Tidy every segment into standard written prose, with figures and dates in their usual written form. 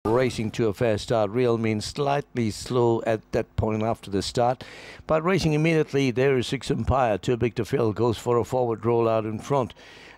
Racing to a fair start. Real Mean slightly slow at that point after the start, but racing immediately. There is Six Empire, Too Big to Fail, goes for a forward roll out in front.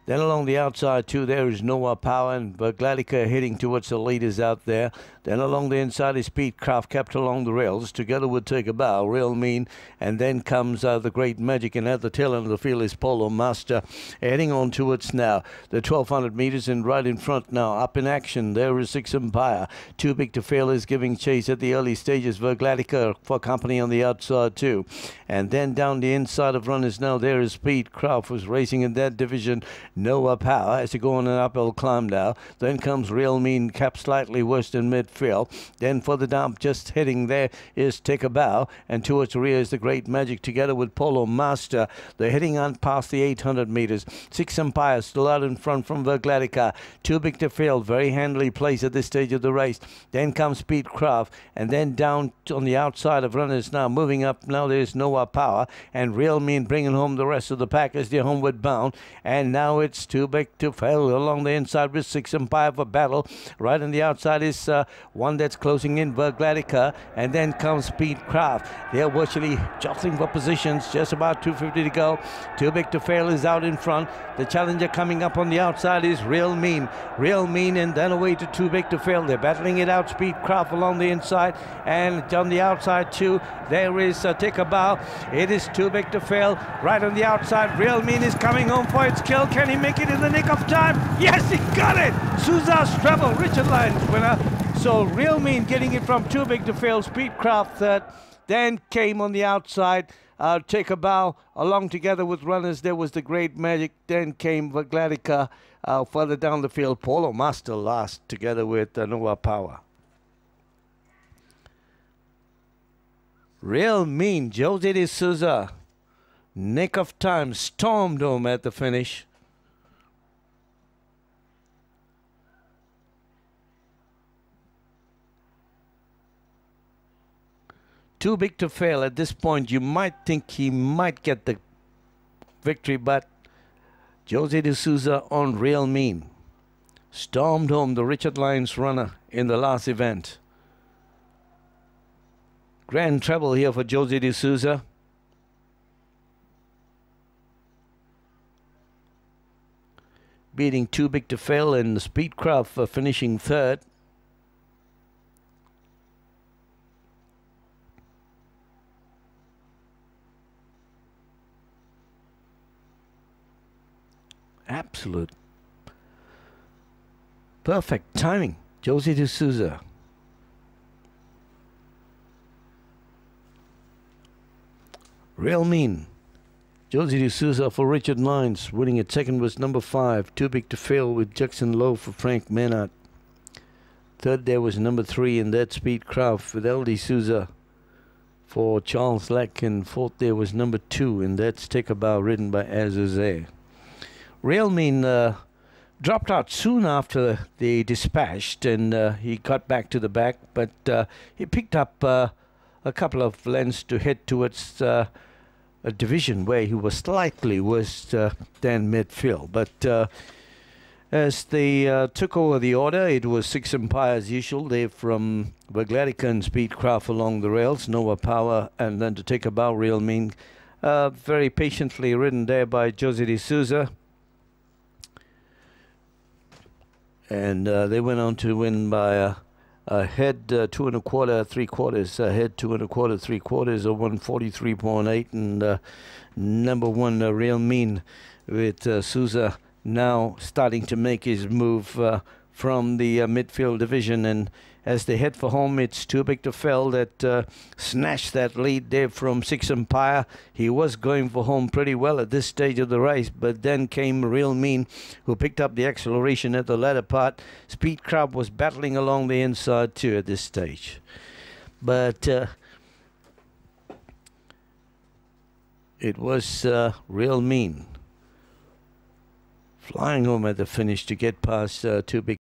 Then along the outside too, there is Noah Power and Vergladica heading towards the leaders out there. Then along the inside is Speedcraft, kept along the rails together with Take a Bow, Real Mean, and then comes the Great Magic, and at the tail end of the field is Polo Master heading on towards now the 1200 meters, and right in front now up in action there is Six Empire. Too Big to Fail is giving chase at the early stages. Vergladica for company on the outside too, and then down the inside of runners now there is Speedcraft, who's racing in that division. Noah Power as you go on an uphill climb now. Then comes Real Mean, kept slightly worse than midfield. Then further down, just heading there is Take a Bow, and towards the rear is the Great Magic together with Polo Master. They're heading on past the 800 meters. Six Empire still out in front from Vergladica. Too Big to Fail, very handily placed at this stage of the race. Then comes Speedcraft, and then down on the outside of runners now, moving up now there's Noah Power, and Real Mean bringing home the rest of the pack as they're homeward bound. And now it's Too Big to Fail along the inside with Six Empire for battle. Right on the outside is one that's closing in, Vergladica, and then comes Speedcraft. They're virtually jostling for positions, just about 250 to go. Too Big to Fail is out in front. The challenger coming up on the outside is Real Mean. Real Mean, and then away to Too Big to Fail. They're battling it out. Speedcraft along the inside, and on the outside too there is Take a Bow. It is Too Big to Fail right on the outside. Real Mean is coming home for its kill. Can he make it in the nick of time? Yes, he got it! Souza's treble, Richard Lyons winner. So Real Mean getting it from Too Big to Fail. Speedcraft third. Then came on the outside Take a Bow along together with runners. There was the Great Magic. Then came Vergladica further down the field. Polo Master last together with Noah Power. Real Mean, Jose de Souza, nick of time, stormed home at the finish. Too Big to Fail at this point, you might think he might get the victory, but Jose de Souza on Real Mean stormed home the Richard Lyons runner in the last event. Grand treble here for Jose de Souza. Beating Too Big to Fail, and Speedcraft finishing third. Absolute perfect timing, Jose de Souza. Real Mean, Jose de Souza for Richard Lyons. Winning at second was number 5, Too Big to Fail with Jackson Lowe for Frank Menard. Third there was number 3, and that's Speedcraft with L. de Souza for Charles Leck. And fourth there was number 2, and that's Take a Bow ridden by Azuze. Real Mean dropped out soon after they dispatched, and he got back to the back, but he picked up a couple of lengths to head towards a division where he was slightly worse than midfield. But as they took over the order, it was Six Empire as usual. They're from Vergladica and Speedcraft along the rails, Noah Power, and then to Take a Bow, Real Mean. Very patiently ridden there by Jose de Souza. And they went on to win by a head 2 1/4 3/4, head 2 1/4 3/4 of 143.8, and number 1 Real Mean with Souza now starting to make his move from the midfield division. And as they head for home, it's Too Big to Fail that snatched that lead there from Six Empire. He was going for home pretty well at this stage of the race, but then came Real Mean, who picked up the acceleration at the latter part. Speedcraft was battling along the inside too at this stage. But it was Real Mean flying home at the finish to get past Too Big